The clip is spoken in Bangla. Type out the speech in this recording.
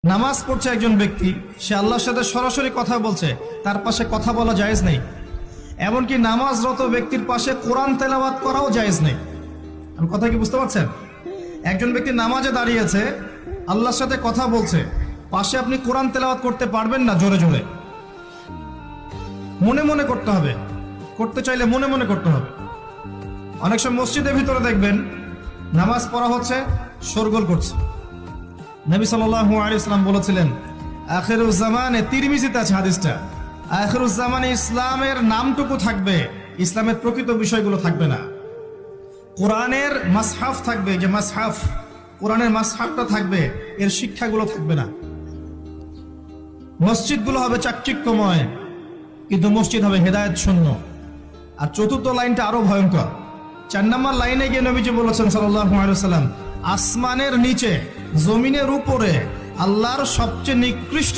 নামাজ পড়ছে একজন ব্যক্তি, সে আল্লাহর সাথে সরাসরি কথা বলছে, তার পাশে কথা বলা জায়েজ নেই। এমনকি নামাজরত ব্যক্তির পাশে কোরআন তেলাওয়াত করাও জায়েজ নেই। আমি কথা কি বুঝতে পারছেন? একজন ব্যক্তি নামাজে দাঁড়িয়েছে, আল্লাহর সাথে কথা বলছে, পাশে আপনি কোরআন তেলাওয়াত করতে পারবেন না জোরে জোরে। মনে মনে করতে হবে, করতে চাইলে মনে মনে করতে হবে। অনেক সময় মসজিদের ভিতরে দেখবেন নামাজ পড়া হচ্ছে, শোরগোল করছে। নবী সাল্লাল্লাহু আলাইহি ওয়াসাল্লাম বলেছিলেন, আখিরুজ জামানে, তিরমিজিতে আছে হাদিসটা, আখিরুজ জামানে ইসলামের নামটুকু থাকবে, ইসলামের প্রকৃত বিষয়গুলো থাকবে না। কোরআনের মাসহাফ থাকবে, যে মাসহাফ, কোরআনের মাসহাফটা থাকবে, এর শিক্ষাগুলো থাকবে না। মসজিদগুলো হবে চাকচিক্যময়, কিন্তু মসজিদ হবে হেদায়েত শূন্য। আর চতুর্থ লাইনটা আরো ভয়ঙ্কর। 4 নম্বর লাইনে গিয়ে নবীজি বলেছেন সাল্লাল্লাহু আলাইহি ওয়াসাল্লাম, আসমানের নিচে, জমিনের উপরে আল্লাহর সবচেয়ে নিকৃষ্ট